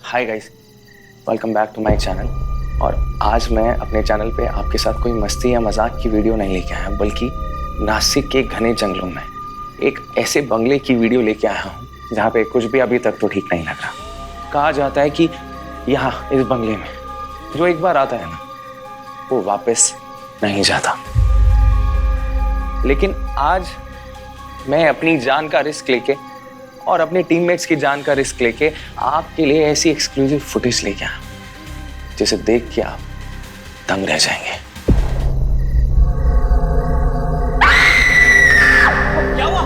Hi guys, welcome back to my channel. और आज मैं अपने चैनल पे आपके साथ कोई मस्ती या मजाक की वीडियो नहीं लेके आया, बल्कि नासिक के घने जंगलों में एक ऐसे बंगले की वीडियो लेके आया हूँ जहाँ पे कुछ भी अभी तक तो ठीक नहीं लग रहा। कहा जाता है कि यहाँ इस बंगले में जो एक बार आता है ना, वो वापस नहीं जाता। लेकिन आज मैं अपनी जान का रिस्क लेके और अपने टीममेट्स की जान का रिस्क लेके आपके लिए ऐसी एक्सक्लूसिव फुटेज लेके आया जिसे देख के आप दंग रह जाएंगे। क्या हुआ?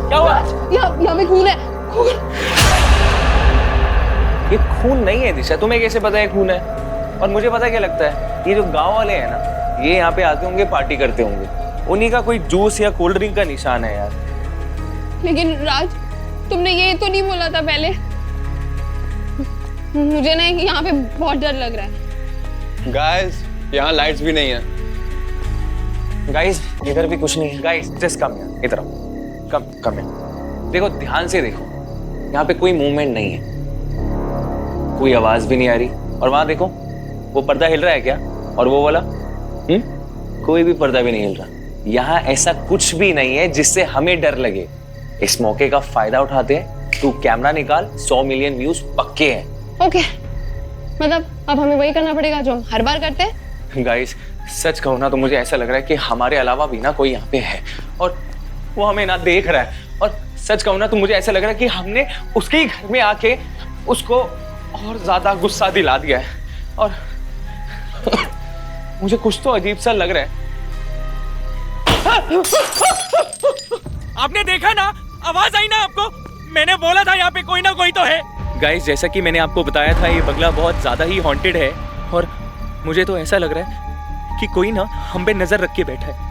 क्या हुआ? यहाँ पे खून है। खून? ये खून नहीं है दिशा, तुम्हें कैसे पता है खून है? और मुझे पता क्या लगता है, ये जो गांव वाले हैं ना, ये यहाँ पे आते होंगे, पार्टी करते होंगे, उन्हीं का कोई जूस या कोल्ड ड्रिंक का निशान है यार। लेकिन राज, तुमने ये तो नहीं बोला था पहले। मुझे ना यहाँ पे बहुत डर लग रहा है। गाइस, यहाँ लाइट्स भी नहीं है। गाइस, इधर भी कुछ नहीं है। गाइस, जस्ट कम यार, इधर आओ। कम यार। देखो, ध्यान से देखो, यहाँ पे कोई मूवमेंट नहीं है, कोई आवाज भी नहीं आ रही। और वहां देखो, वो पर्दा हिल रहा है क्या? और वो वाला कोई भी पर्दा भी नहीं हिल रहा। यहाँ ऐसा कुछ भी नहीं है जिससे हमें डर लगे। इस मौके का फायदा उठाते हैं। तू कैमरा निकाल, 100 मिलियन व्यूज पक्के हैं। ओके, मतलब अब हमें वही करना पड़ेगा जो हम हर बार करते हैं। गाइस, सच कहूं ना तो मुझे ऐसा लग रहा है कि हमारे अलावा भी ना कोई यहाँ पे है और वो हमें ना देख रहा है। और सच कहूं ना तो मुझे ऐसा लग रहा है कि हमने उसके ही घर में आके उसको और ज्यादा गुस्सा दिला दिया है। और मुझे कुछ तो अजीब सा लग रहा है। आपने देखा ना, आवाज आई ना आपको? मैंने बोला था यहाँ पे कोई ना कोई तो है। गाइस, जैसा कि मैंने आपको बताया था, ये बंगला बहुत ज्यादा ही हॉन्टेड है और मुझे तो ऐसा लग रहा है कि कोई ना हम पे नजर रख के बैठा है।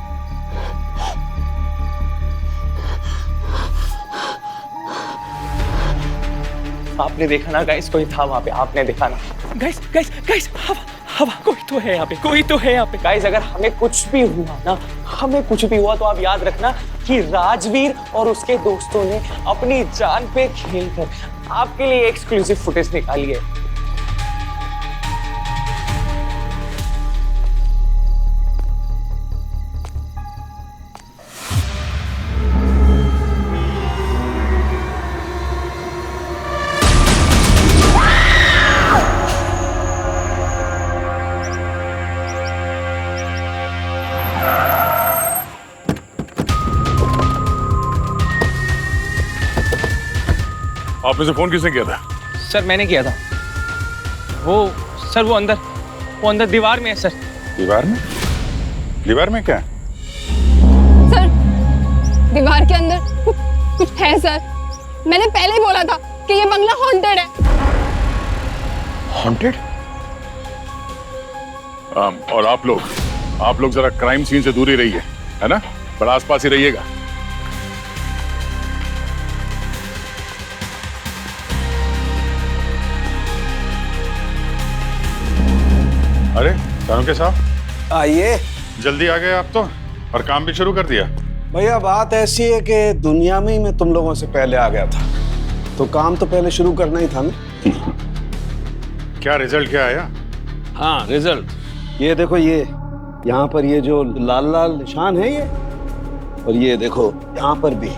आपने देखा ना गाइस, कोई था वहां पे, आपने देखा ना? गाइस गाइस गाइस, हवा कोई तो है यहाँ पे, कोई तो है यहाँ पे। गाइस, अगर हमें कुछ भी हुआ ना, हमें कुछ भी हुआ तो आप याद रखना कि राजवीर और उसके दोस्तों ने अपनी जान पे खेलकर आपके लिए एक्सक्लूसिव फुटेज निकाली है। आपने से फोन किसने किया था? सर, मैंने किया था। वो अंदर दीवार में है सर। दीवार में? दीवार में क्या? सर, दीवार के अंदर कुछ है सर। मैंने पहले ही बोला था कि ये बंगला हॉन्टेड है। हॉन्टेड? और आप लोग जरा क्राइम सीन से दूर ही रहिए, है ना? बड़ा आसपास ही रहिएगा। अरे चाणक्य साहब, आइए। जल्दी आ गए आप तो, और काम भी शुरू कर दिया। भैया, बात ऐसी है कि दुनिया में ही मैं तुम लोगों से पहले आ गया था, तो काम तो पहले शुरू करना ही था ना। क्या रिजल्ट क्या आया? हाँ, रिजल्ट ये देखो। ये यहाँ पर ये जो लाल लाल निशान है ये, और ये देखो यहाँ पर भी,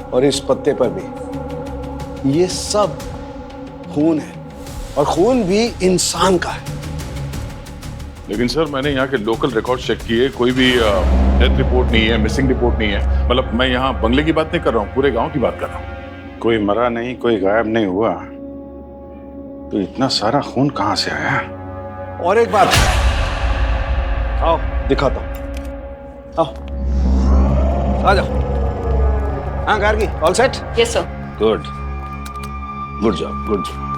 और इस पत्ते पर भी, ये सब खून है, और खून भी इंसान का है। लेकिन सर, मैंने यहाँ के लोकल रिकॉर्ड चेक किए, कोई भी डेथ रिपोर्ट नहीं है, मिसिंग रिपोर्ट नहीं है। मतलब मैं यहाँ बंगले की बात नहीं कर रहा हूँ, पूरे गांव की बात कर रहा हूँ। कोई मरा नहीं, कोई गायब नहीं हुआ, तो इतना सारा खून कहाँ से आया? और एक बात, आओ दिखाता हूँ, आओ आ जाओ। हाँ Gargi, all set? Yes sir. Good, good job, good job.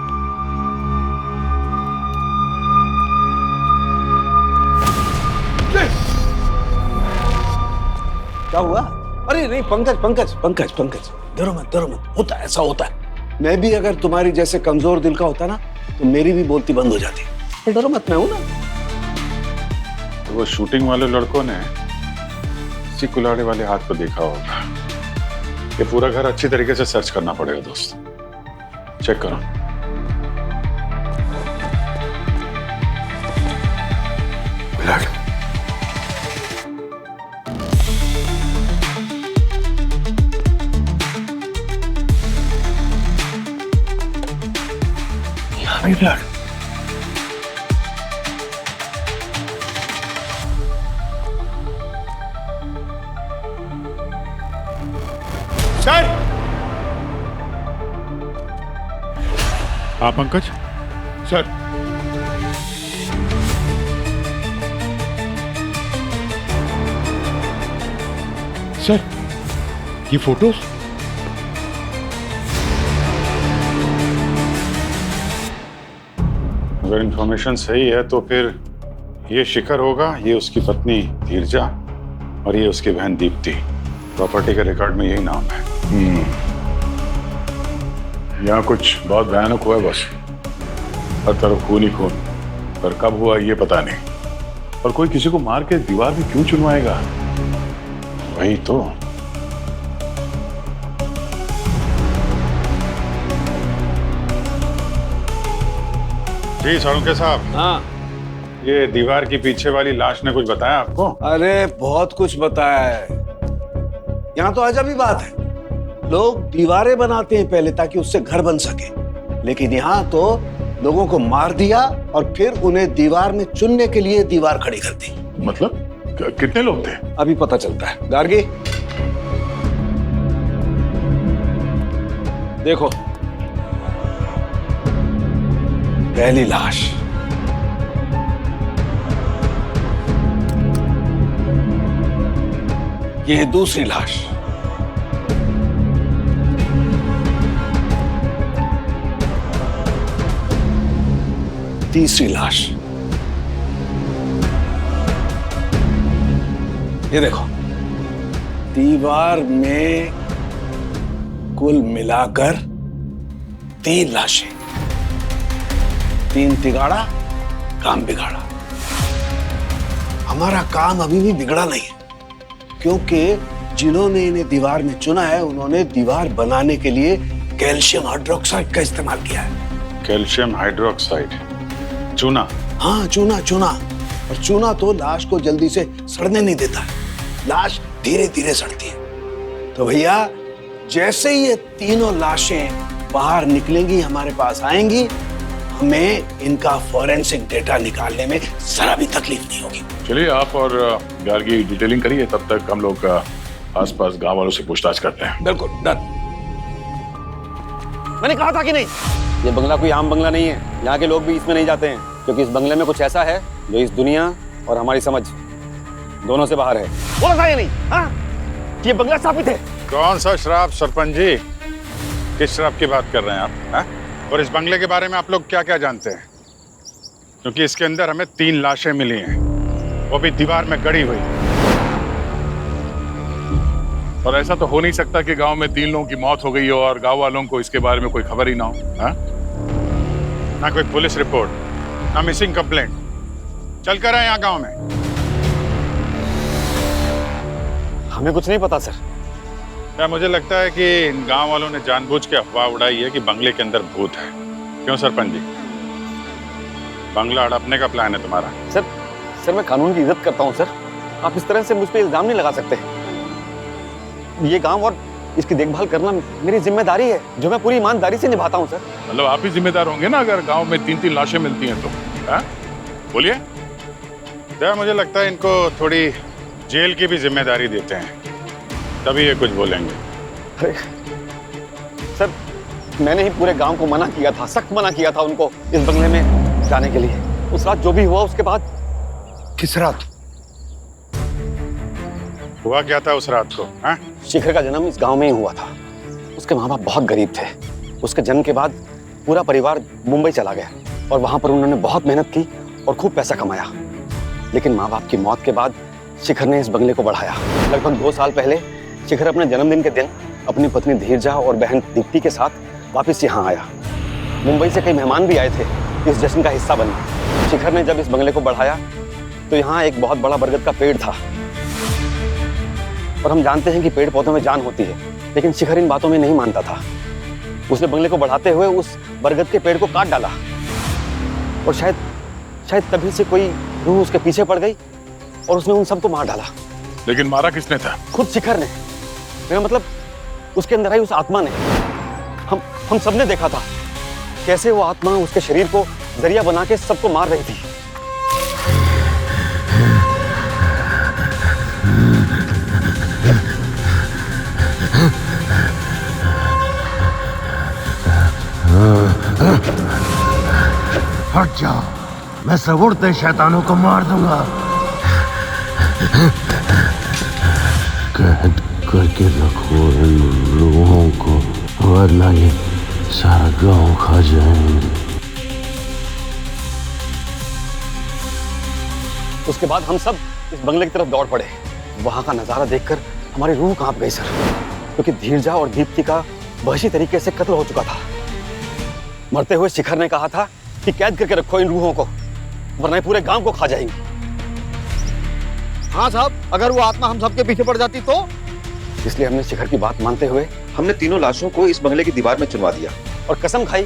क्या हुआ? अरे नहीं, पंकज, डरो मत, होता है, ऐसा होता है। मैं भी अगर तुम्हारी जैसे कमजोर दिल का होता ना, तो मेरी भी बोलती बंद हो जाती। डरो मत, मैं हूं ना। तो वो शूटिंग वाले लड़कों ने इसी कुल्हाड़ी वाले हाथ को देखा होगा। ये पूरा घर अच्छी तरीके से सर्च करना पड़ेगा दोस्त। चेक करो। विराट, यहाँ भी विराट। सर, आप पंकज? सर, सर, ये फोटोज? अगर इंफॉर्मेशन सही है तो फिर ये शिखर होगा, ये उसकी पत्नी धीरजा और ये उसकी बहन दीप्ति। प्रॉपर्टी के रिकॉर्ड में यही नाम है। यहाँ कुछ बहुत भयानक हुआ है बस। हर तरफ खून ही खून, पर कब हुआ ये पता नहीं। और कोई किसी को मार के दीवार में क्यों चुनवाएगा? वही तो। जी सोलंके साहब। हाँ, ये दीवार की पीछे वाली लाश ने कुछ बताया आपको? अरे बहुत कुछ बताया है। यहाँ तो अजब ही बात है, लोग दीवारें बनाते हैं पहले ताकि उससे घर बन सके, लेकिन यहाँ तो लोगों को मार दिया और फिर उन्हें दीवार में चुनने के लिए दीवार खड़ी कर दी। मतलब कितने लोग थे? अभी पता चलता है। गार्गी, देखो पहली लाश, ये है दूसरी लाश, तीसरी लाश, ये देखो दीवार में कुल मिलाकर 3 लाशें। 3 तिगाड़ा, काम बिगाड़ा। हमारा काम अभी भी बिगड़ा नहीं है, क्योंकि जिन्होंने इन्हें दीवार में चुना है उन्होंने दीवार बनाने के लिए कैल्शियम हाइड्रोक्साइड का इस्तेमाल किया है। कैल्शियम हाइड्रोक्साइड, चूना? हाँ, चूना। और चूना तो लाश को जल्दी से सड़ने नहीं देता है, लाश धीरे धीरे सड़ती है। तो भैया जैसे ही ये तीनों लाशें बाहर निकलेंगी, हमारे पास आएंगी, हमें इनका फॉरेंसिक डेटा निकालने में जरा भी तकलीफ नहीं होगी। चलिए आप और गार्गी डिटेलिंग करिए, तब तक हम लोग आसपास गांव वालों से पूछताछ करते हैं। बिल्कुल डन। मैंने कहा था कि नहीं, ये बंगला कोई आम बंगला नहीं है। यहाँ के लोग भी इसमें नहीं जाते हैं, क्योंकि इस बंगले में कुछ ऐसा है जो इस दुनिया और हमारी समझ दोनों से बाहर है। बोला था या नहीं? हाँ, ये बंगला स्थापित है। कौन सा शराब सरपंच जी? किस शराब की बात कर रहे हैं आप? हा? और इस बंगले के बारे में आप लोग क्या क्या जानते हैं? क्योंकि इसके अंदर हमें 3 लाशें मिली हैं, वो भी दीवार में गड़ी हुई। और ऐसा तो हो नहीं सकता कि गांव में 3 लोगों की मौत हो गई हो और गांव वालों को इसके बारे में कोई खबर ही ना हो। हा? ना कोई पुलिस रिपोर्ट, ना मिसिंग कंप्लेंट। चल कर आए यहाँ गांव में। हमें कुछ नहीं पता सर। क्या मुझे लगता है कि इन गांव वालों ने जानबूझ के अफवाह उड़ाई है कि बंगले के अंदर भूत है। क्यों सरपंच जी, बंगला हड़पने का प्लान है तुम्हारा? सर मैं कानून की इज्जत करता हूँ सर। आप इस तरह से मुझ पे इल्जाम नहीं लगा सकते। ये गांव और इसकी देखभाल करना मेरी जिम्मेदारी है, जो मैं पूरी ईमानदारी से निभाता हूँ सर। मतलब आप ही जिम्मेदार होंगे ना अगर गांव में 3-3 लाशें मिलती हैं तो? बोलिए। क्या मुझे लगता है इनको थोड़ी जेल की भी जिम्मेदारी देते हैं, तभी ये कुछ बोलेंगे। अरे सर, मैंने ही पूरे गांव को मना किया था, सख्त मना किया था उनको इस बंगले में जाने के लिए। उस रात जो भी हुआ उसके बाद। किस रात हुआ क्या था उस रात को? हाँ? शिखर का जन्म इस गांव में ही हुआ था। उसके माँ बाप बहुत गरीब थे। उसके जन्म के बाद पूरा परिवार मुंबई चला गया और वहां पर उन्होंने बहुत मेहनत की और खूब पैसा कमाया। लेकिन माँ बाप की मौत के बाद शिखर ने इस बंगले को बढ़ाया। लगभग 2 साल पहले शिखर अपने जन्मदिन के दिन अपनी पत्नी धीरजा और बहन दीप्ति के साथ वापस यहाँ आया। मुंबई से कई मेहमान भी आए थे इस जश्न का हिस्सा बने। शिखर ने जब इस बंगले को बढ़ाया तो यहाँ एक बहुत बड़ा बरगद का पेड़ था, और हम जानते हैं कि पेड़ पौधों में जान होती है, लेकिन शिखर इन बातों में नहीं मानता था। उसने बंगले को बढ़ाते हुए उस बरगद के पेड़ को काट डाला और शायद तभी से कोई रूह उसके पीछे पड़ गई और उसने उन सबको मार डाला। लेकिन मारा किसने था? खुद शिखर ने। मेरा मतलब उसके अंदर आई उस आत्मा ने। हम सबने देखा था कैसे वो आत्मा उसके शरीर को जरिया बना के सबको मार रही थी। हट जाओ, मैं सब उड़ते शैतानों को मार दूंगा। कैद करके रखो इन लोगों को, वरना ये सारा गांव खा जाएंगे। उसके बाद हम सब इस बंगले की तरफ दौड़ पड़े। वहां का नजारा देखकर हमारी रूह कांप गई सर, क्योंकि धीरजा और दीप्ति का वहशी तरीके से कत्ल हो चुका था। मरते हुए शिखर ने कहा था कि कैद करके रखो इन रूहों को, वरना पूरे गांव को खा जाएंगी। हाँ साहब, अगर वो आत्मा हम सबके पीछे पड़ जाती तो? इसलिए हमने शिखर की बात मानते हुए हमने तीनों लाशों को इस बंगले की दीवार में चुनवा दिया और कसम खाई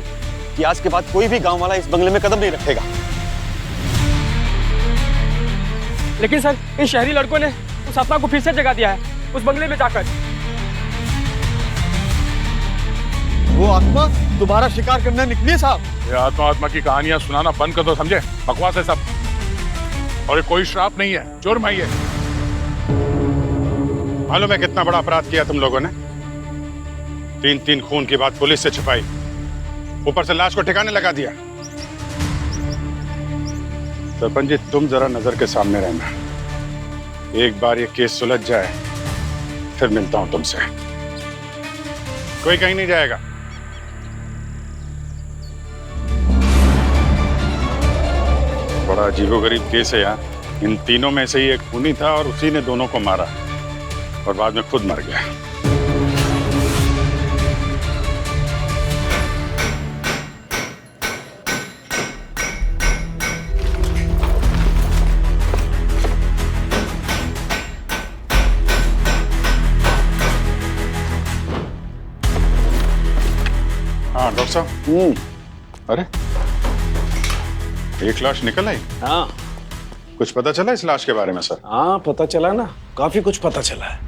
कि आज के बाद कोई भी गांव वाला इस बंगले में कदम नहीं रखेगा। लेकिन सर, इन शहरी लड़कों ने उस आत्मा को फिर से जगा दिया है उस बंगले में जाकर। वो आत्मा दोबारा शिकार करने निकली साहब। ये आत्मा की कहानियां सुनाना बंद कर दो, समझे? बकवास है सब, और ये कोई श्राप नहीं है, जुर्म है ये। मालूम है कितना बड़ा अपराध किया तुम लोगों ने? 3 खून की बात पुलिस से छिपाई, ऊपर से लाश को ठिकाने लगा दिया। सरपंच जी, तुम जरा नजर के सामने रहना। एक बार ये केस सुलझ जाए फिर मिलता हूं तुमसे। कोई कहीं नहीं जाएगा। बड़ा अजीबोगरीब केस है यार। इन तीनों में से ही एक खूनी था और उसी ने दोनों को मारा और बाद में खुद मर गया। हाँ डॉक्टर साहब। अरे, एक लाश निकल आई। हाँ कुछ पता चला इस लाश के बारे में सर? हाँ, पता चला ना, काफी कुछ पता चला है।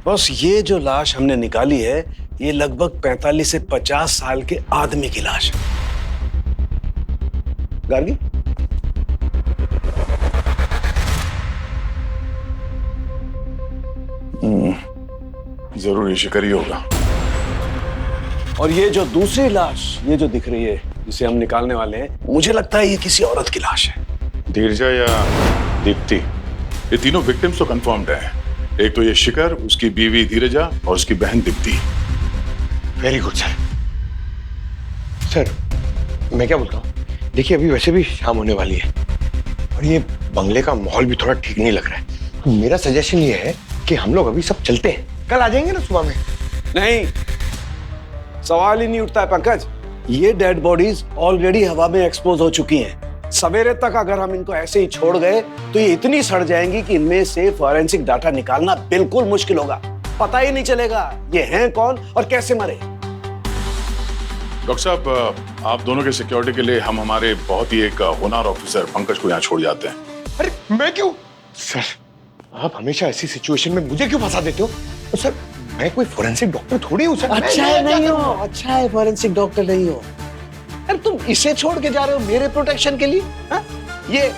बस ये जो लाश हमने निकाली है, ये लगभग 45 से 50 साल के आदमी की लाश है। गार्गी, जरूर ये शिकारी होगा। और ये जो दूसरी लाश, ये जो दिख रही है, जिसे हम निकालने वाले हैं, मुझे लगता है ये किसी औरत की लाश है। धीरजा या दीप्ति? ये तीनों विक्टिम्स तो कंफर्म्ड हैं। एक तो ये शिखर, उसकी बीवी धीरजा और उसकी बहन Deepti. Very good sir. Sir, मैं क्या बोलता हूँ, देखिए अभी वैसे भी शाम होने वाली है और ये बंगले का माहौल भी थोड़ा ठीक नहीं लग रहा है। तो मेरा सजेशन ये है कि हम लोग अभी सब चलते हैं, कल आ जाएंगे ना सुबह में। नहीं, सवाल ही नहीं उठता है पंकज। ये डेड बॉडीज ऑलरेडी हवा में एक्सपोज हो चुकी हैं। सवेरे तक अगर हम इनको ऐसे ही छोड़ गए तो ये इतनी सड़ जाएंगी कि इनमें से फॉरेंसिक डाटा निकालना बिल्कुल मुश्किल होगा। पता ही नहीं चलेगा ये हैं कौन और कैसे मरे। डॉक्टर साहब, आप दोनों के सिक्योरिटी के लिए हम हमारे बहुत ही एक होनहार ऑफिसर पंकज को यहाँ छोड़ जाते हैं। अरे मैं क्यों? सर, आप हमेशा ऐसी सिचुएशन में मुझे क्यों फंसा देते हो? तो सर, मैं कोई फोरेंसिक डॉक्टर थोड़ी हूँ सर। अच्छा है नहीं हो, अच्छा है फोरेंसिक डॉक्टर नहीं हो। अरे तुम इसे छोड़ के जा रहे हो मेरे प्रोटेक्शन के लिए? हा? ये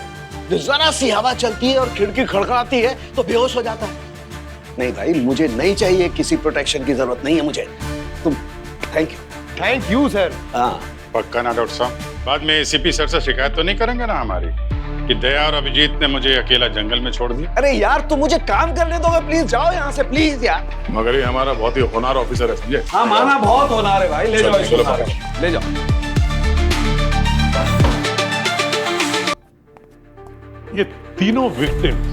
जो जरा सी हवा चलती है और खिड़की खड़खड़ाती है तो बेहोश हो जाता है। नहीं भाई, मुझे नहीं चाहिए, किसी प्रोटेक्शन की जरूरत नहीं है मुझे। तुम थैंक यू सर। हाँ, पक्का ना डॉक्टर साहब? बाद में एसीपी सर से शिकायत तो नहीं करेंगे ना हमारी कि दया और अभिजीत ने मुझे अकेला जंगल में छोड़ दिया? अरे यार, तुम मुझे काम करने दो, प्लीज जाओ यहाँ से प्लीज यार। मगर ये हमारा बहुत ही होनहार ऑफिसर है, समझे? हाँ, माना बहुत होनहार है भाई। ले जाओ इसको, ले जाओ। ये तीनों विक्टिम्स,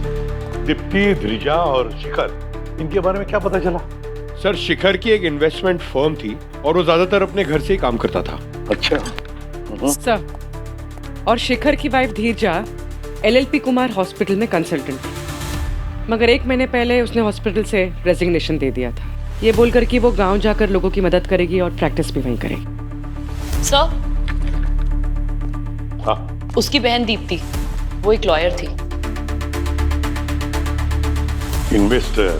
दीप्ति, धीरजा और शिखर, इनके बारे में क्या पता चला? सर, शिखर की एक इन्वेस्टमेंट फर्म थी और वो ज्यादातर अपने घर से ही काम करता था। अच्छा। सर, और शिखर की वाइफ धीरजा LLP कुमार हॉस्पिटल में कंसल्टेंट थी, मगर 1 महीने पहले उसने हॉस्पिटल से रेजिग्नेशन दे दिया था। ये बोलकर कि वो गांव जाकर लोगों की मदद करेगी और प्रैक्टिस भी वहीं करेगी। सर, हाँ, उसकी बहन दीप्ति, वो एक लॉयर थी। इन्वेस्टर,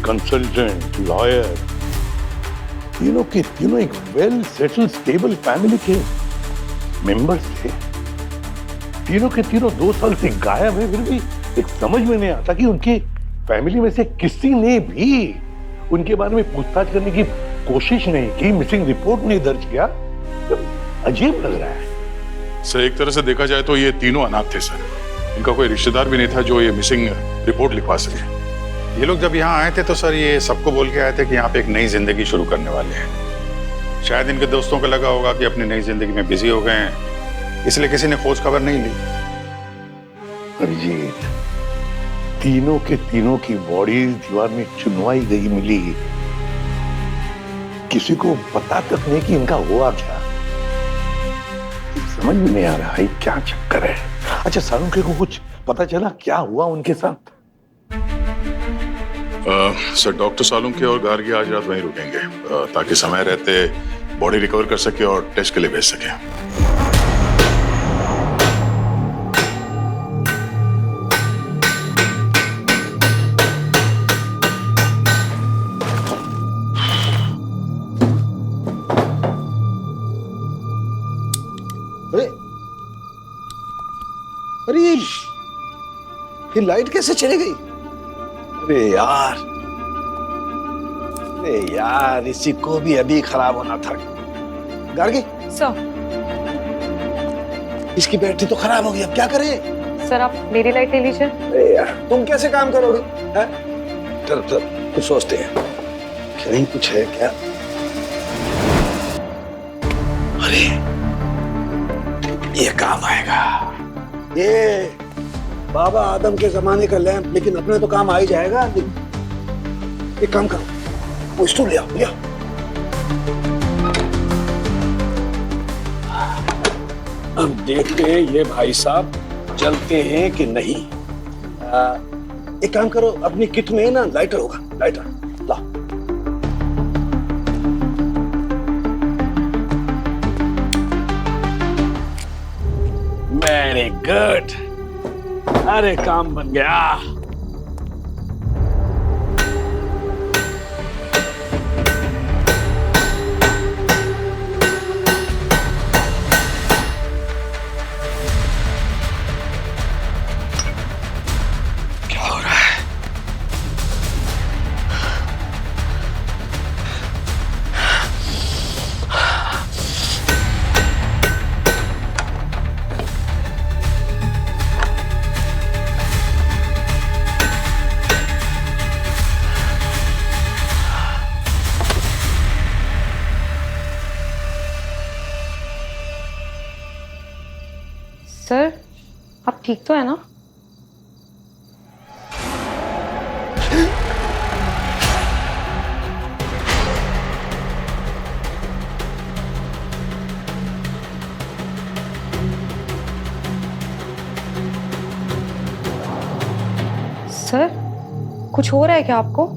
कंसल्टेंट, लॉयर, तीनों के तीनों एक वेल सेटल्ड स्टेबल फैमिली के मेंबर्स थे। तीनों के तीनों 2 साल से गायब है, फिर भी एक समझ में नहीं आता कि उनकी फैमिली में से किसी ने भी उनके बारे में पूछताछ करने की कोशिश नहीं की, मिसिंग रिपोर्ट नहीं दर्ज किया। अजीब लग रहा है। सर, एक तरह से देखा जाए तो ये तीनों अनाथ थे सर। इनका कोई रिश्तेदार भी नहीं था जो ये मिसिंग रिपोर्ट लिखवा सके। ये लोग जब यहाँ आए थे तो सर ये सबको बोल के आए थे कि यहाँ पे एक नई जिंदगी शुरू करने वाले हैं। शायद इनके दोस्तों को लगा होगा कि अपनी नई जिंदगी में बिजी हो गए हैं, इसलिए किसी ने खोज खबर नहीं ली। अरिजीत, तीनों के तीनों की बॉडी दीवार में चुनवाई गई मिली, किसी को पता तक नहीं कि इनका हुआ क्या। समझ में नहीं आ रहा है क्या चक्कर है। अच्छा, सालुंखे को कुछ पता चला क्या हुआ उनके साथ? सर, डॉक्टर सालुंखे और गार्गी आज रात वहीं रुकेंगे ताकि समय रहते बॉडी रिकवर कर सके और टेस्ट के लिए भेज सके। अरे ये लाइट कैसे चली गई? अरे यार इसी को भी अभी खराब होना था। गार्गी सर, इसकी बैटरी तो खराब हो गई, अब क्या करें? सर आप मेरी लाइट ले लीजिए। अरे यार तुम कैसे काम करोगे? चल चल कुछ सोचते हैं। कहीं कुछ है क्या? अरे ये काम आएगा। ये बाबा आदम के जमाने का लैंप, लेकिन अपने तो काम आ ही जाएगा। एक काम करो, वो स्टूल ले आओ। अब देखते हैं ये भाई साहब चलते हैं कि नहीं। एक काम करो, अपनी किट में ना लाइटर होगा, लाइटर ला। वेरी गुड, अरे काम बन गया। क्या हो रहा है? सर आप ठीक तो है ना? सर कुछ हो रहा है क्या आपको?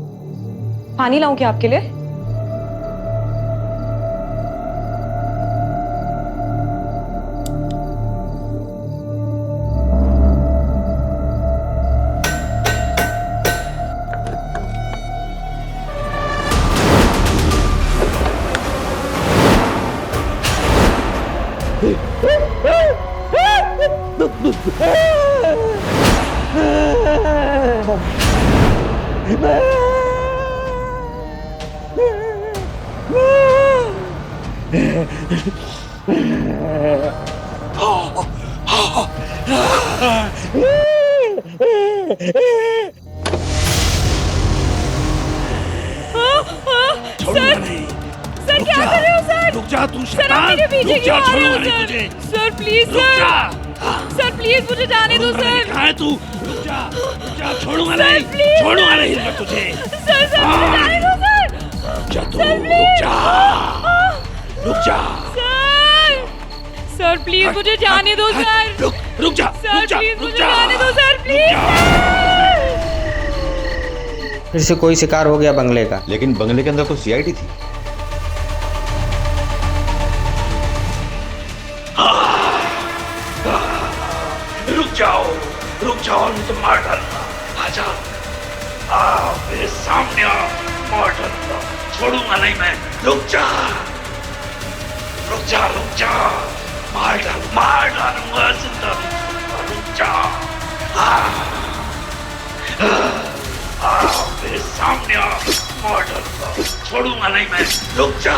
पानी लाऊं क्या आपके लिए? सर क्या कर रहे हो सर? रुक जा तू शैतान, सर आप मेरे पीछे क्यों आ रहे हो sir? Sir please sir please मुझे जाने दो सर। कहाँ है तू? रुक जा, छोड़ूंगा नहीं मैं तुझे। सर मुझे जाने दो सर। रुक जा सर प्लीज मुझे जाने दो सर। रुक जा सर प्लीज मुझे जाने दो सर प्लीज। फिर से कोई शिकार हो गया बंगले का। लेकिन बंगले के अंदर तो सीआईडी थी। रुक जाओ नहीं तो मार डालूंगा। आजा, आओ मेरे सामने आओ, मार डालूंगा, छोड़ूंगा नहीं मैं। रुक जा, मार डालूंगा जिंदा। रुक जा, आओ मेरे सामने आओ, मार डालूंगा, छोड़ूंगा नहीं मैं। रुक जा।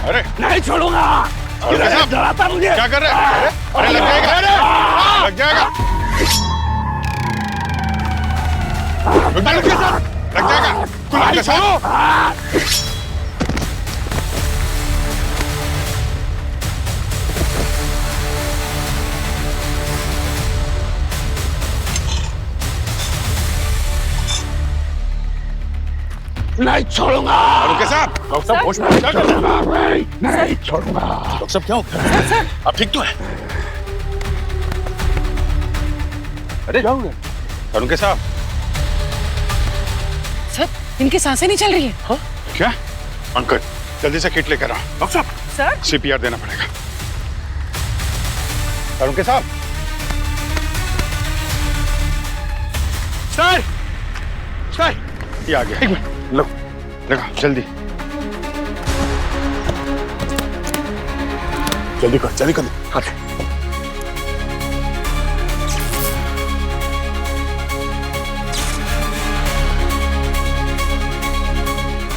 अरे नहीं छोड़ूंगा। डराता मुझे। क्या कर रहे हैं? अरे लग जाएगा, लग जाएगा, लग जाएगा। कुल्हाड़ी छोड़ो। नहीं छोड़ूंगा। रुके साहब, डॉक्टर साहब होश में क्या कर रहे हैं? नहीं छोड़ूंगा। डॉक्टर साहब क्या हो गया? आप ठीक तो है? अरे क्या हो गया? रुके साहब। सर, इनकी सांसें नहीं चल रही है। हाँ? क्या? पंकज, जल्दी से किट लेकर आओ। डॉक्टर साहब, सर सीपीआर देना पड़ेगा। रुके साहब। सर, ये आ गया। एक मिनट, लो, लगा, जल्दी कर। हाँ।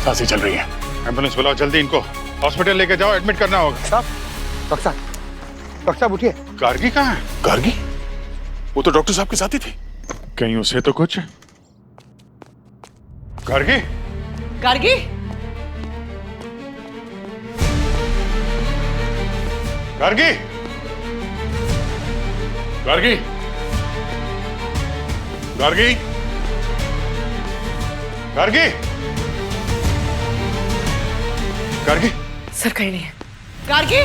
सांसें चल रही है। एम्बुलेंस बुलाओ जल्दी, इनको हॉस्पिटल लेके जाओ, एडमिट करना होगा। डॉक्टर साहब उठिए। गार्गी कहाँ है? गार्गी? वो तो डॉक्टर साहब के साथ ही थी। कहीं उसे तो कुछ। गार्गी? गार्गी? गार्गी? गार्गी? गार्गी? गार्गी? गार्गी? सर कहीं नहीं है। गार्गी?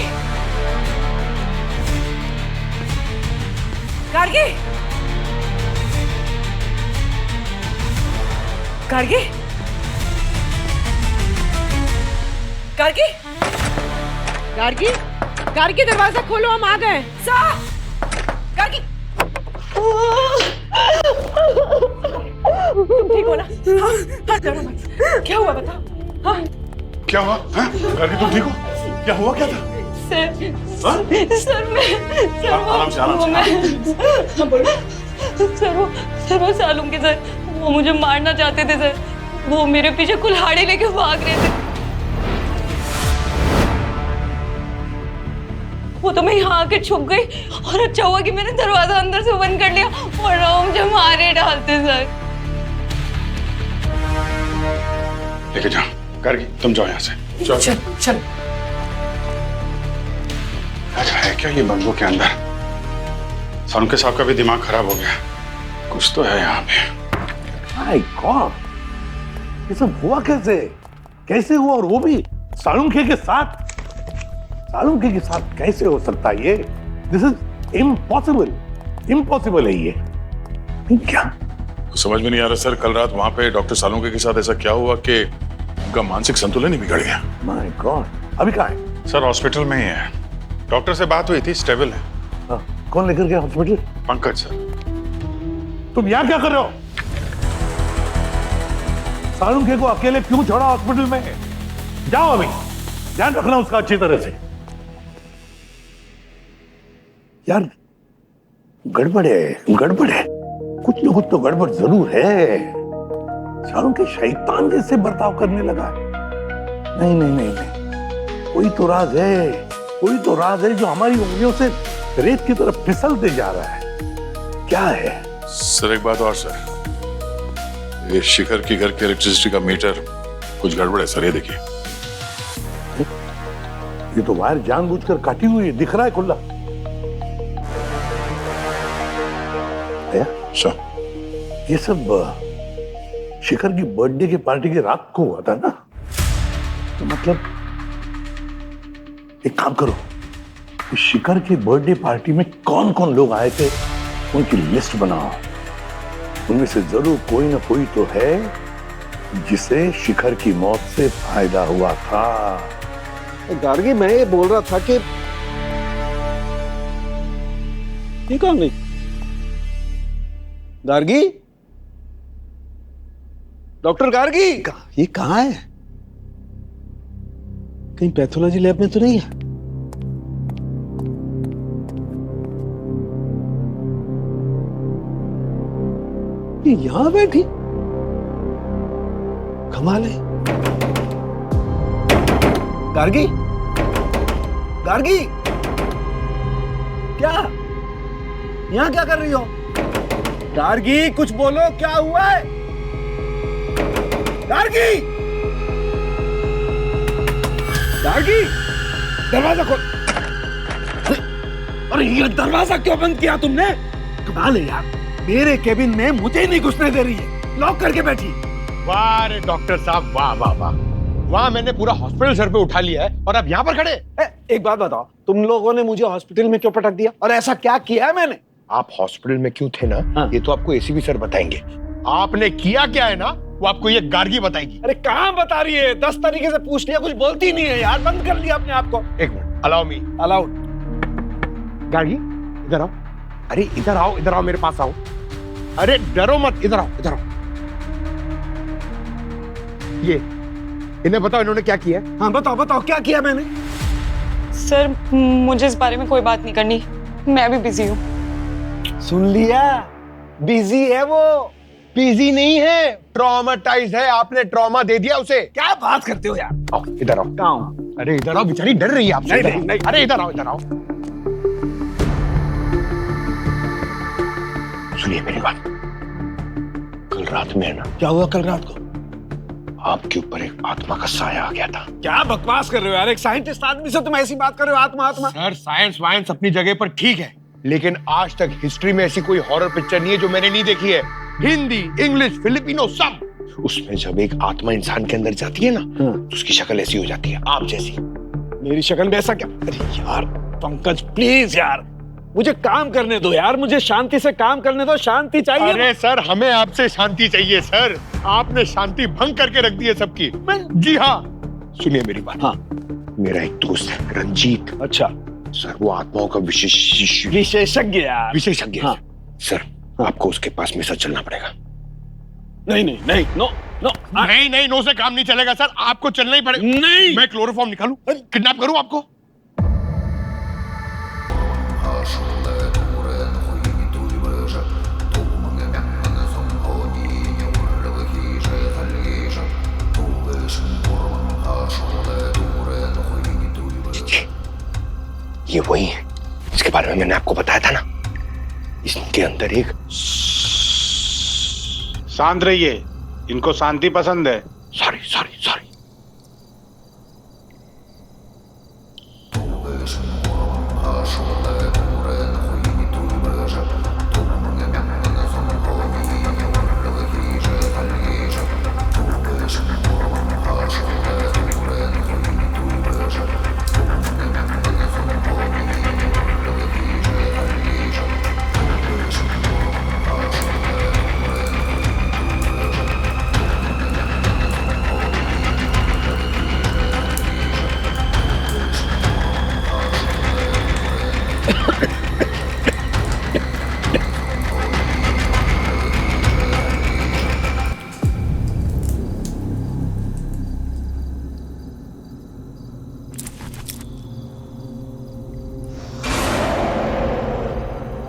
गार्गी? गार्गी? गार्गी? गार्गी? गार्गी दरवाजा खोलो, हम आ गए। गार्गी? तुम ठीक हो ना? हाँ, डरो मत। क्या हुआ बताओ? हाँ? क्या हुआ? हाँ? गार्गी तुम ठीक हो? क्या हुआ, क्या था? सर आराम से। सर वो सालूम के सर, वो मुझे मारना चाहते थे सर। वो मेरे पीछे कुल्हाड़ी लेके भाग रहे थे। वो तो मैं यहाँ आके छुप गई और अच्छा हुआ कि मैंने दरवाजा अंदर से बंद कर लिया और वो मुझे मारे डालते सर। लेके जाओ। गार्गी तुम जाओ यहाँ से। चल। अच्छा है क्या ये बंगलों के अंदर? सालुंके साहब का भी दिमाग खराब हो गया। कुछ तो है यहाँ पे। माय गॉड, ये सब हुआ कैसे? कैसे हुआ? और वो भी सालुंके के साथ? सालुंके के साथ कैसे हो सकता है ये? दिस इज इम्पॉसिबल है ये। क्या समझ में नहीं आ रहा सर। कल रात वहां पे डॉक्टर सालुंके के साथ ऐसा क्या हुआ कि उनका मानसिक संतुलन ही बिगड़ गया। माय गॉड, अभी कहाँ है? सर हॉस्पिटल में ही है। डॉक्टर से बात हुई थी, स्टेबल है। कौन लेकर गया हॉस्पिटल? पंकज सर। तुम यहाँ क्या कर रहे हो? सालुंके को अकेले क्यों छोड़ा हॉस्पिटल में? जाओ अभी, ध्यान रखना उसका अच्छी तरह से। यार गड़बड़ है, कुछ ना कुछ तो गड़बड़ जरूर है। सालुंके शैतान जैसे बर्ताव करने लगा। नहीं, कोई तो राज है जो हमारी उंगलियों से रेत की तरफ फिसलते जा रहा है। क्या है? सर एक बात और सर, ये शिखर की घर के इलेक्ट्रिसिटी का मीटर कुछ गड़बड़ है सर। ये देखिए, ये तो वायर जानबूझकर काटी हुई है, दिख रहा है खुला। सर ये सब शिखर की बर्थडे की पार्टी की रात को हुआ था ना? तो मतलब एक काम करो, शिखर की बर्थडे पार्टी में कौन कौन लोग आए थे उनकी लिस्ट बनाओ। उनमें से जरूर कोई ना कोई तो है जिसे शिखर की मौत से फायदा हुआ था। गार्गी, मैं ये बोल रहा था कि ये कौन गई? गार्गी, डॉक्टर गार्गी, ये कहाँ है? कहीं पैथोलॉजी लैब में तो नहीं है? ये यहां बैठी, कमाल है। गार्गी, गार्गी, क्या यहां क्या कर रही हो? गार्गी, कुछ बोलो, क्या हुआ है? गार्गी, गार्गी, दरवाजा खोल। अरे ये दरवाजा क्यों बंद किया तुमने? कमाल है यार, मेरे केबिन में मुझे नहीं घुसने दे रही है, लॉक करके बैठी। वाह रे डॉक्टर साहब, वाह वाह वाह। वहां मैंने पूरा हॉस्पिटल सर पे उठा लिया है और अब यहाँ पर खड़े। एक बात बताओ, तुम लोगों ने मुझे हॉस्पिटल में क्यों पटक दिया और ऐसा क्या किया है मैंने? आप हॉस्पिटल में क्यों थे ना, हाँ। ये तो आपको एसीपी सर बताएंगे। आपने किया क्या है ना, वो आपको ये गार्गी बताएगी। अरे कहाँ बता रही है? 10 तरीके से पूछ लिया, कुछ बोलती नहीं है यार, बंद कर लिया अपने आप को। एक minute, allow me. Allowed. Gargi, इधर आओ। अरे इधर आओ, इधर आओ, मेरे पास आओ। अरे डरो मत, इधर आओ, इधर आओ। ये इन्हें बताओ इन्होंने क्या किया? हाँ बताओ, बताओ क्या किया मैंने? सर, मुझे इस बारे में कोई बात नहीं करनी, मैं अभी बिजी हूँ। सुन लिया, बिजी है वो। बिजी नहीं है, ट्रॉमाटाइज है। आपने ट्रॉमा दे दिया उसे। क्या बात करते हो यार? आओ, इधर आओ। कहाँ हूँ? अरे इधर आओ, बेचारी डर रही है आपसे। नहीं, नहीं। अरे इधर आओ, इधर आओ। सुनिए मेरी बात। कल रात में है ना, क्या हुआ कल रात को? आपके ऊपर एक आत्मा का साया आ गया था। क्या बकवास कर रहे हो यार? एक साइंटिस्ट आदमी से तुम ऐसी बात कर रहे हो? आत्मा, आत्मा। सर, साइंस वाइंस अपनी जगह पर ठीक है, लेकिन आज तक हिस्ट्री में ऐसी कोई हॉरर पिक्चर नहीं है जो मैंने नहीं देखी है। हिंदी, इंग्लिश, फिलिपिनो, सब। उसमें जब एक आत्मा इंसान के अंदर जाती है ना, तो उसकी शक्ल ऐसी हो जाती है, आप जैसी। मेरी शक्ल में ऐसा क्या? अरे यार पंकज, प्लीज यार, मुझे काम करने दो यार, मुझे शांति से काम करने दो, शांति चाहिए। अरे सर, हमें आपसे शांति चाहिए सर। आपने शांति भंग करके रख दी है सबकी। जी हाँ, सुनिए मेरी बात। हाँ, मेरा एक दोस्त है रंजीत। अच्छा सर, वो आत्माओं का विशेषज्ञ यार। विशेषज्ञ। हाँ। सर, आपको उसके पास में सर चलना पड़ेगा। नहीं नहीं नहीं, नो नो, नहीं नहीं, नो से काम नहीं चलेगा सर, आपको चलना ही पड़ेगा। नहीं, मैं क्लोरोफॉर्म निकालूं, किडनैप करूं आपको? ये वही है इसके बारे में मैंने आपको बताया था ना। इसके अंदर एक। शांत रहिए, इनको शांति पसंद है। Sorry sorry sorry.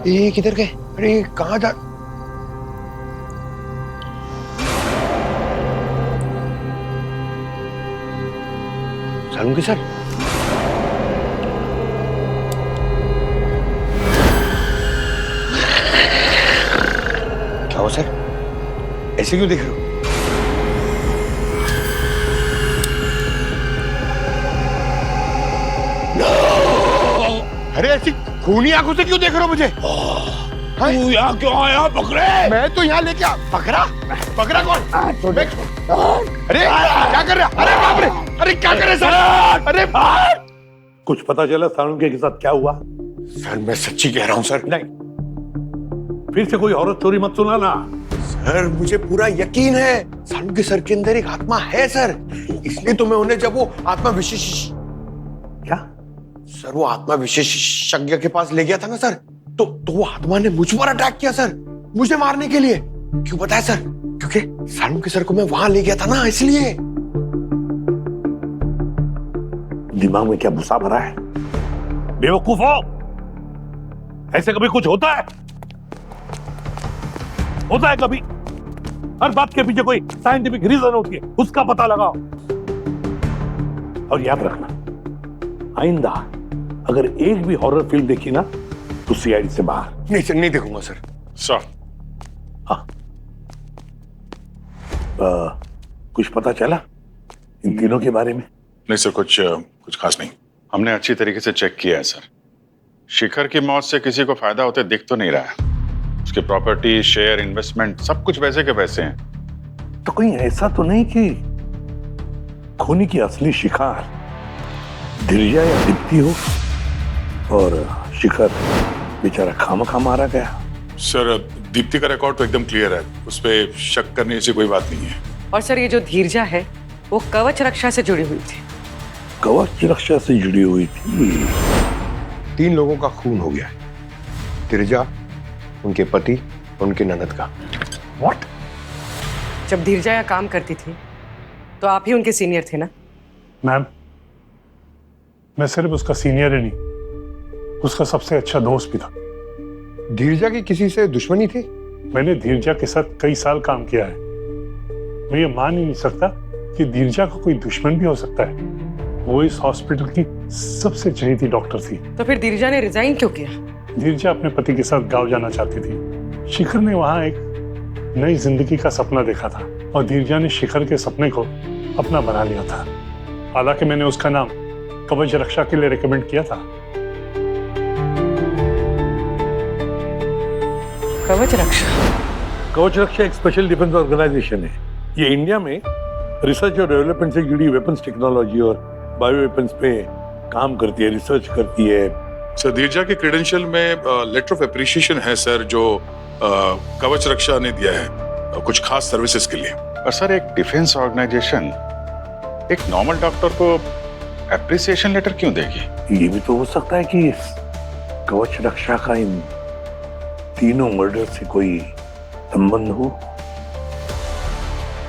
ये किधर गए? अरे कहाँ जा? चलूंगी सर? क्या हो सर, ऐसे क्यों देख रहे हो? अरे ऐसी खूनी आंखों से क्यों देख रहे हो मुझे? तू यहाँ क्यों आया बकरे? मैं तो यहाँ लेके आ। बकरा? बकरा कौन? अरे क्या कर रहे? अरे बाप रे! अरे क्या कर रहे सर? अरे कुछ पता चला सालुंके के साथ क्या हुआ? सर मैं सच्ची कह रहा हूँ सर। नहीं, फिर से कोई औरत स्टोरी मत सुनाना। सर मुझे पूरा यकीन है सालुंके सर के अंदर एक आत्मा है सर, इसलिए तो मैं उन्हें जब वो आत्मा विशेष क्या सर वो आत्मा विशेषज्ञ के पास ले गया था ना सर, तो वो आत्मा ने मुझ पर अटैक किया सर, मुझे मारने के लिए। क्यों बताया सर? क्योंकि सालुंके सर को मैं वहां ले गया था ना, इसलिए। दिमाग में क्या भूसा भरा है? बेवकूफ हो, ऐसे कभी कुछ होता है? होता है कभी? हर बात के पीछे कोई साइंटिफिक रीजन होती है, उसका पता लगाओ। और याद रखना, आइंदा अगर एक भी हॉरर फिल्म देखी ना तो सीआईडी से बाहर। नहीं सर, नहीं देखूंगा सर। सर हाँ, कुछ पता चला इन तीनों के बारे में? नहीं सर, कुछ खास नहीं। हमने अच्छी तरीके से चेक किया है सर। शिखर की मौत से किसी को फायदा होते दिख तो नहीं रहा है। उसके प्रॉपर्टी, शेयर, इन्वेस्टमेंट सब कुछ वैसे के वैसे हैं। तो कहीं ऐसा तो नहीं कि खूनी की असली शिकार धीरजा या दीप्ति हो और शिखर बेचारा खामखा मारा गया? सर दीप्ति का रिकॉर्ड तो एकदम क्लियर है, उस पर शक करने जैसी कोई बात नहीं है। और सर ये जो धीरजा है वो कवच रक्षा से जुड़ी हुई थी। कवच रक्षा से जुड़ी हुई थी? 3 लोगों का खून हो गया है, धीरजा, उनके पति, उनके ननद का। व्हाट? जब धीरजा यहाँ काम करती थी तो आप ही उनके सीनियर थे ना? मैम, मैं सिर्फ उसका सीनियर ही नहीं, उसका सबसे अच्छा दोस्त भी था। धीरजा की किसी से दुश्मनी थी? मैंने धीरजा के साथ कई साल काम किया है। मैं ये मान ही नहीं सकता कि धीरजा का कोई दुश्मन भी हो सकता है। वो इस हॉस्पिटल की सबसे चहेती डॉक्टर थी। तो फिर धीरजा ने रिजाइन क्यों किया? धीरजा अपने पति के साथ गांव जाना चाहती थी। शिखर ने वहां एक नई जिंदगी का सपना देखा था और धीरजा ने शिखर के सपने को अपना बना लिया था। हालांकि मैंने उसका नाम कवच रक्षा के लिए रिकमेंड किया था। कवच रक्षा? कवच रक्षा एक स्पेशल डिफेंस ऑर्गेनाइजेशन है। ये इंडिया में रिसर्च और डेवलपमेंट से जुड़ी वेपन्स टेक्नोलॉजी और बायो वेपन्स पे काम करती है, रिसर्च करती है। सर धीरजा के क्रेडेंशियल में लेटर ऑफ एप्रिसिएशन है सर, जो कवच रक्षा ने दिया है कुछ खास सर्विसेज के लिए। और सर एक डिफेंस ऑर्गेनाइजेशन एक नॉर्मल डॉक्टर को एप्रिसिएशन लेटर क्यों देगी? ये भी तो हो सकता है कि कवच रक्षा का इन तीनों मर्डर से कोई संबंध हो।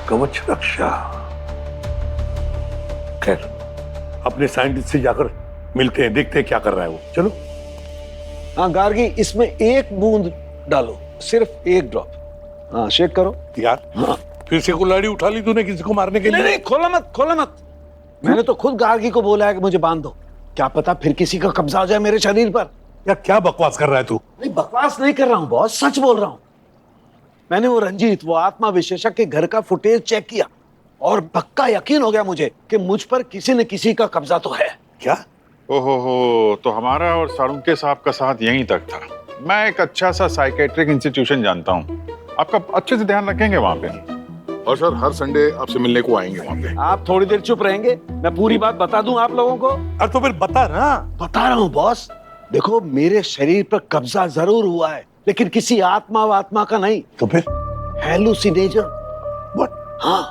कवच रक्षा, खैर अपने साइंटिस्ट से जाकर मिलते हैं, देखते हैं क्या कर रहा है वो। चलो। हाँ गार्गी, इसमें एक बूंद डालो, सिर्फ एक ड्रॉप। हाँ शेक करो यार। हाँ। फिर से कुल्हाड़ी उठा ली तूने किसी को मारने के लिए? नहीं, खोला मत, खोला मत। मैंने तो खुद गार्गी को बोला है कि मुझे बांध दो, क्या पता फिर किसी का कब्जा हो जाए मेरे शरीर पर। यार क्या बकवास कर रहा है तू? नहीं बकवास नहीं कर रहा हूँ बॉस, सच बोल रहा हूँ। मैंने वो रंजीत, वो आत्मा विशेषज्ञ के घर का फुटेज चेक किया और पक्का यकीन हो गया मुझे कि मुझ पर किसी न किसी का कब्जा तो है। क्या? ओहो, तो हमारा और सालुंके साहब का साथ यहीं तक था। मैं एक अच्छा सा साइकेट्रिक इंस्टीट्यूशन जानता हूँ, आपका अच्छे से ध्यान रखेंगे वहाँ पे। और सर हर संडे आपसे मिलने को आएंगे वहाँ पे। आप थोड़ी देर चुप रहेंगे, मैं पूरी बात बता दूं आप लोगों को। अरे तो फिर बता ना। बता रहा हूँ बॉस। देखो मेरे शरीर पर कब्जा जरूर हुआ है, लेकिन किसी आत्मा का नहीं। तो फिर? हेलुसिनेशन। हाँ,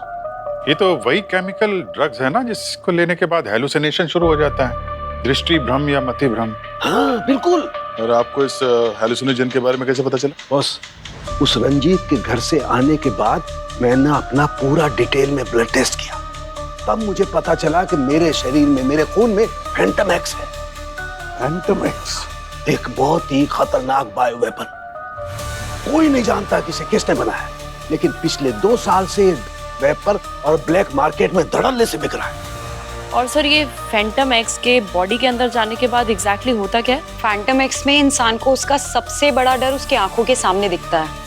ये तो वही केमिकल ड्रग्स है ना जिसको लेने के बाद हेलुसिनेशन शुरू हो जाता है, दृष्टि भ्रम या मति भ्रम। हाँ बिल्कुल। और आपको इस हेलुसिनोजन के बारे में कैसे पता चला? बॉस, उस रंजीत के घर से आने के बाद मैंने अपना पूरा डिटेल में ब्लड टेस्ट किया, तब मुझे पता चला कि मेरे शरीर में, मेरे खून में फैंटम एक्स है। Phantom x? एक बहुत ही खतरनाक बायो वेपन। कोई नहीं जानता कि इसे किसने बनाया, लेकिन पिछले 2 साल से वेपर और ब्लैक मार्केट में धड़ल्ले से बिक रहा है। और सर ये फैंटम एक्स के बॉडी के अंदर जाने के बाद एग्जैक्टली होता क्या है? फैंटम एक्स में इंसान को उसका सबसे बड़ा डर उसकी आंखों के सामने दिखता है।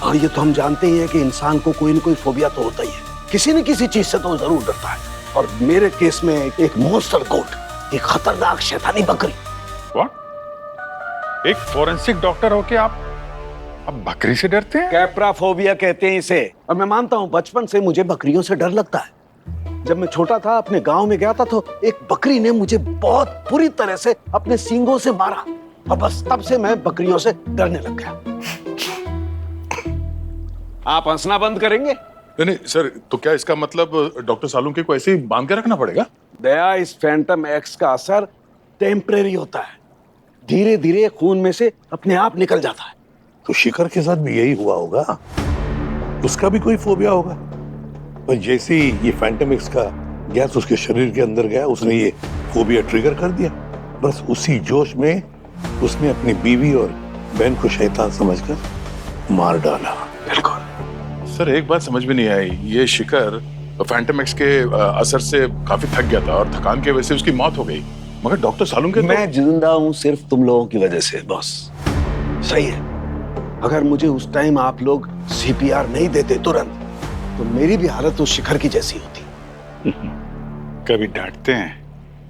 और ये तो हम जानते ही हैं कि इंसान को कोई न कोई फोबिया तो होता ही है, किसी न किसी चीज से तो जरूर डरता है। और मेरे केस में एक मॉन्स्टर गोट, एक खतरनाक शैतानी बकरी। व्हाट? एक फोरेंसिक डॉक्टर होके आप बकरी से डरते हैं? कैप्राफोबिया कहते हैं इसे। और मैं मानता हूँ बचपन से मुझे बकरियों से डर लगता है। जब मैं छोटा था अपने गांव में गया था तो एक बकरी ने मुझे बहुत बुरी तरह से अपने सींगों से मारा और बस तब से मैं बकरियों से डरने लग गया। आप हंसना बंद करेंगे? नहीं सर, तो क्या इसका मतलब डॉक्टर सालुंके को ऐसे ही बांध के रखना पड़ेगा? दया, इस फैंटम एक्स का असर टेम्परेरी होता है, धीरे धीरे खून में से अपने आप निकल जाता है। तो शिखर के साथ भी यही हुआ होगा, उसका भी कोई फोबिया होगा। और जैसे ही ये फैंटम एक्स का गैस उसके शरीर के अंदर गया, उसने ये फोबिया ट्रिगर कर दिया। बस उसी जोश में उसने अपनी बीवी और बहन को शैतान समझकर मार डाला। बिल्कुल। सर एक बात समझ में नहीं आई, ये शिखर फैंटम एक्स के असर से काफी थक गया था और थकान की वजह से उसकी मौत हो गई, मगर डॉक्टर सालुंके मैं जिंदा हूं सिर्फ तुम लोगों की वजह से बॉस। सही है, अगर मुझे उस टाइम आप लोग सीपीआर नहीं देते तुरंत तो मेरी भी हालत उस शिखर की जैसी होती। कभी डांटते हैं,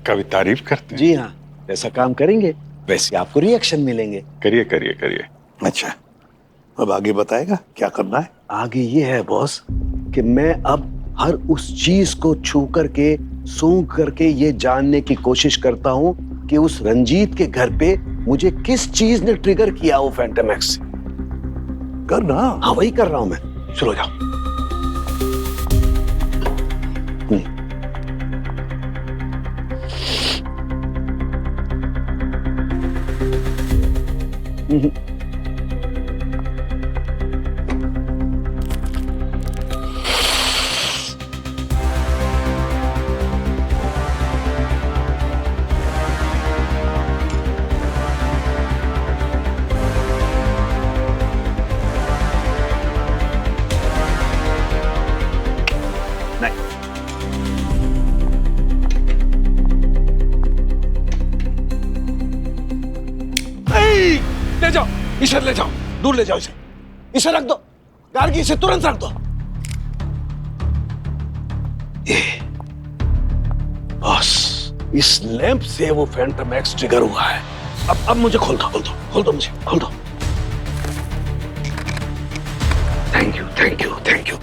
कभी तारीफ करते हैं। जी हाँ, ऐसा काम करेंगे वैसे आपको रिएक्शन मिलेंगे। करिए करिए करिए। अच्छा, अब आगे बताएगा क्या करना है? आगे ये है बॉस कि मैं अब हर उस चीज को छू करके सूंघ करके ये जानने की कोशिश करता हूँ कि उस रंजीत के घर पे मुझे किस चीज ने ट्रिगर किया वो फैंटम एक्स। करना? हाँ वही कर रहा हूं मैं। चलो जाओ। ले जाओ इसे, ले जाओ, दूर ले जाओ इसे। इसे रख दो गार्गी, इसे तुरंत रख दो। बस इस लैंप से वो फैंटम एक्स ट्रिगर हुआ है। अब मुझे खोल दो, खोल दो, खोल दो, मुझे खोल दो। Thank you, thank you, thank you.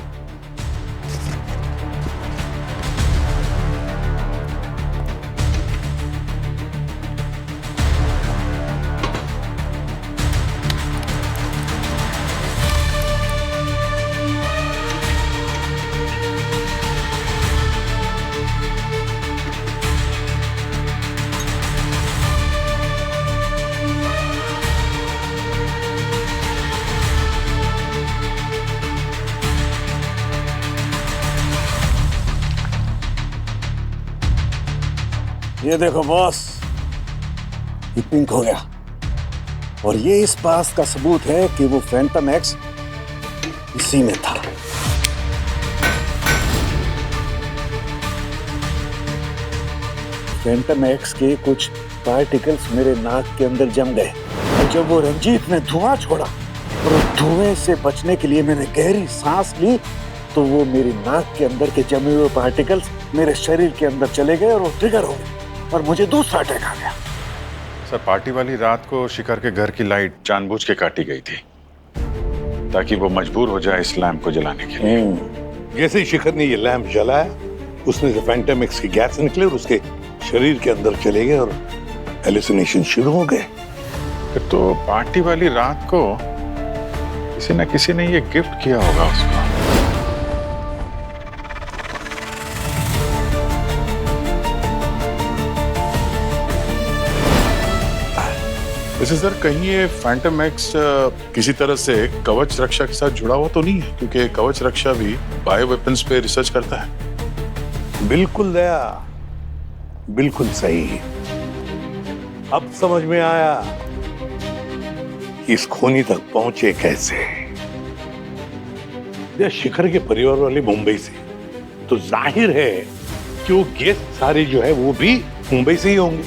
ये देखो बॉस, ये पिंक हो गया और ये इस बात का सबूत है कि वो फैंटम एक्स इसी में था। फैंटम एक्स के कुछ पार्टिकल्स मेरे नाक के अंदर जम गए और जब वो रंजीत ने धुआं छोड़ा और उस धुएं से बचने के लिए मैंने गहरी सांस ली तो वो मेरी नाक के अंदर के जमे हुए पार्टिकल्स मेरे शरीर के अंदर चले गए और वो ट्रिगर हो गए और मुझे दूसरा अटैक आ गया। सर पार्टी वाली रात को शिखर के घर की लाइट जानबूझ के काटी गई थी ताकि वो मजबूर हो जाए इस लैंप को जलाने के लिए। जैसे ही शिखर ने ये लैंप जलाया, उसमें से फैंटम एक्स की गैस निकले और उसके शरीर के अंदर चले गए और हेलुसिनेशन शुरू हो गए। तो पार्टी वाली रात को किसी न किसी ने ये गिफ्ट किया होगा उसको। वैसे सर कहीं ये फैंटम एक्स किसी तरह से कवच रक्षा के साथ जुड़ा हुआ तो नहीं है, क्योंकि कवच रक्षा भी बायो वेपन्स पे रिसर्च करता है। बिल्कुल दया, बिल्कुल सही। अब समझ में आया कि इस खूनी तक पहुंचे कैसे। या शिखर के परिवार वाले मुंबई से, तो जाहिर है कि वो गेस्ट सारे जो है वो भी मुंबई से ही होंगे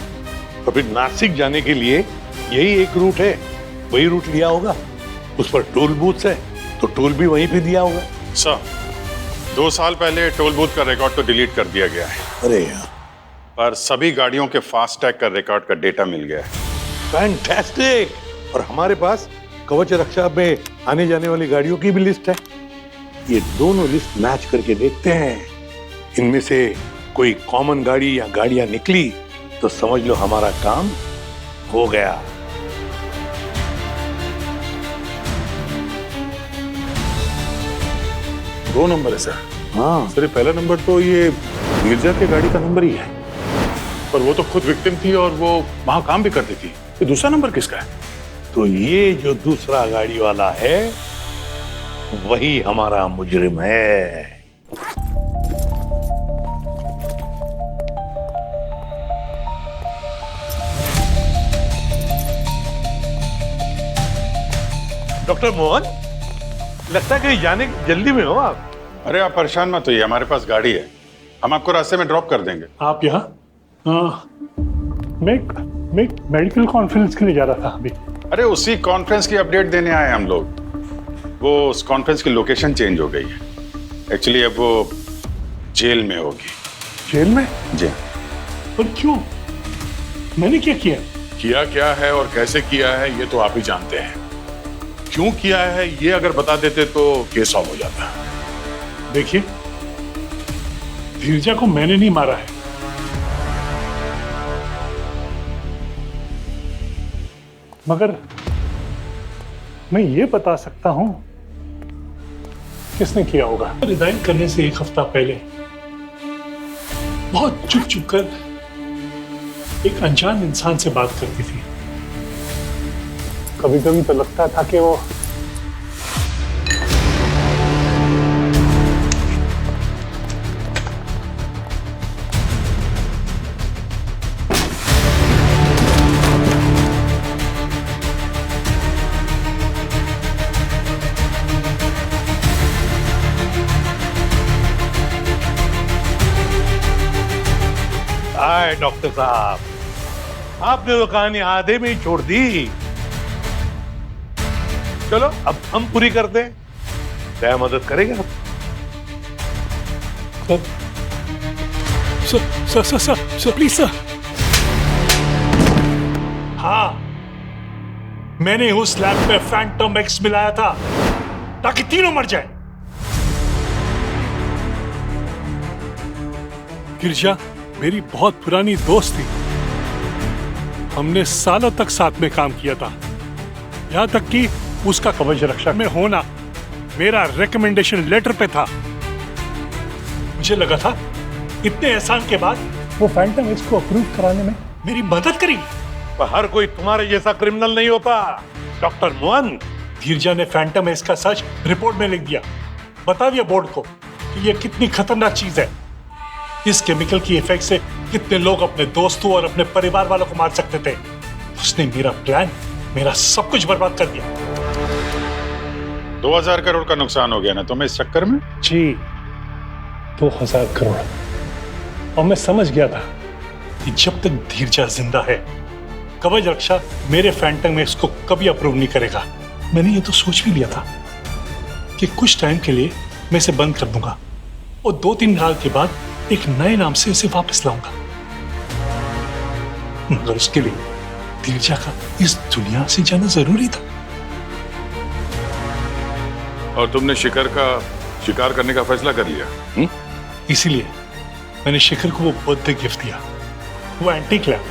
और फिर नासिक जाने के लिए यही एक रूट है, वही रूट लिया होगा। उस पर टोल बूथ है तो टोल भी वहीं पे दिया होगा। सर 2 साल पहले टोल बूथ का रिकॉर्ड तो डिलीट कर दिया गया है। अरे यार, पर सभी गाड़ियों के फास्टैग का रिकॉर्ड का डेटा मिल गया है। फैंटास्टिक। और हमारे पास कवच रक्षा में आने जाने वाली गाड़ियों की भी लिस्ट है। ये दोनों लिस्ट मैच करके देखते हैं इनमें से कोई कॉमन गाड़ी या गाड़ियां निकली तो समझ लो हमारा काम हो गया। दो नंबर है सर। हाँ सर, ये पहला नंबर तो ये गिरजा की गाड़ी का नंबर ही है, पर वो तो खुद विक्टिम थी और वो वहां काम भी करती थी। ये दूसरा नंबर किसका है? तो ये जो दूसरा गाड़ी वाला है वही हमारा मुजरिम है। डॉक्टर मोहन, लगता है कि जाने की जल्दी में हो आप। अरे आप परेशान मत होइए, हमारे पास गाड़ी है, हम आपको रास्ते में ड्रॉप कर देंगे। आप यहाँ? मैं मेडिकल कॉन्फ्रेंस के लिए जा रहा था अभी। अरे उसी कॉन्फ्रेंस की अपडेट देने आए हम लोग। वो उस कॉन्फ्रेंस की लोकेशन चेंज हो गई है। एक्चुअली अब वो जेल में होगी। जेल में? जी। पर क्यों? मैंने क्या किया? किया क्या है और कैसे किया है ये तो आप ही जानते हैं। क्यों किया है ये अगर बता देते तो केस सॉल्व हो जाता। देखिए, धीरजा को मैंने नहीं मारा है। मगर मैं ये बता सकता हूं किसने किया होगा। रिजाइन करने से एक हफ्ता पहले बहुत चुप चुप कर एक अनजान इंसान से बात करती थी। कभी कभी तो लगता था कि वो आए। डॉक्टर साहब, आपने तो कहानी आधे में ही छोड़ दी। चलो अब हम पूरी कर दें। क्या मदद करेंगे आप? Sir please sir. हाँ, मैंने उस लैब पे फैंटम एक्स मिलाया था ताकि तीनों मर जाए। गिरजा मेरी बहुत पुरानी दोस्त थी। हमने सालों तक साथ में काम किया था, यहां तक कि उसका कवच रक्षा में होना मेरा रिकमेंडेशन लेटर पे था। मुझे लगा था इतने एहसान के बाद वो फैंटम एक्स को अप्रूव कराने में मेरी मदद करेगी। पर हर कोई तुम्हारे जैसा क्रिमिनल नहीं होता डॉक्टर मोहन। धीरजा ने फैंटम एक्स का सच रिपोर्ट में लिख दिया, बता दिया बोर्ड को कि ये कितनी खतरनाक चीज है। इस केमिकल की इफेक्ट से कितने लोग अपने दोस्तों और अपने परिवार वालों को मार सकते थे। उसने मेरा प्लान, मेरा सब कुछ बर्बाद कर दिया। 2000 करोड़ का नुकसान हो गया ना तुम्हें इस चक्कर में? जी, 2000 करोड़। और मैं समझ गया था कि जब तक धीरजा जिंदा है, कवच रक्षा मेरे फैंटम एक्स को कभी अप्रूव नहीं करेगा। मैंने ये तो सोच भी लिया था कि कुछ टाइम के लिए मैं इसे बंद कर दूंगा और 2-3 साल के बाद एक नए नाम से इसे वापस लाऊंगा। मगर उसके लिए धीरजा का इस दुनिया से जाना जरूरी था। और तुमने शिकार करने का फैसला कर लिया? इसीलिए मैंने शिखर को वो बर्थडे गिफ्ट दिया, वो एंटीक लैम्प।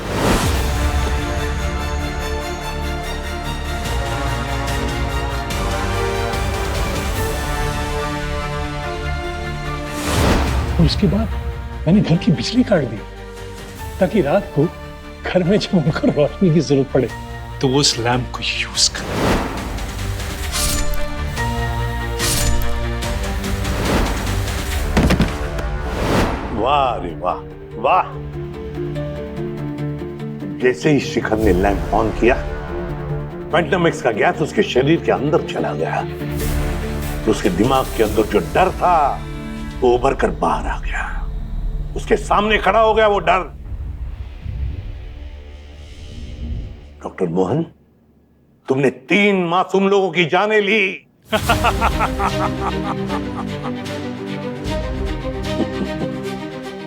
और उसके बाद मैंने घर की बिजली काट दी ताकि रात को घर में जब उनको रोशनी की जरूरत पड़े तो वो उस लैम्प को यूज कर। वाह रे वाह वाह। जैसे ही शिखर ने लैंप ऑन किया, फैंटम एक्स का गैस उसके शरीर के अंदर चला गया। तो उसके दिमाग के अंदर जो डर था वो उभर कर बाहर आ गया। उसके सामने खड़ा हो गया वो डर। डॉक्टर मोहन, तुमने 3 मासूम लोगों की जानें ली।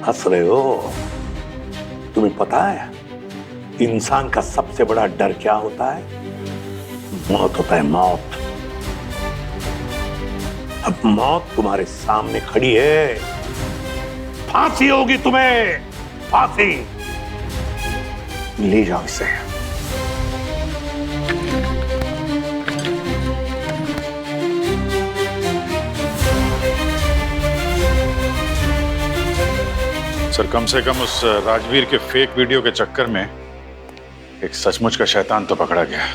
हंस रहे हो? तुम्हें पता है इंसान का सबसे बड़ा डर क्या होता है? मौत होता है, मौत। अब मौत तुम्हारे सामने खड़ी है, फांसी होगी तुम्हें, फांसी। ले जाओ इसे। सर कम से कम उस राजवीर के फेक वीडियो के चक्कर में एक सचमुच का शैतान तो पकड़ा गया।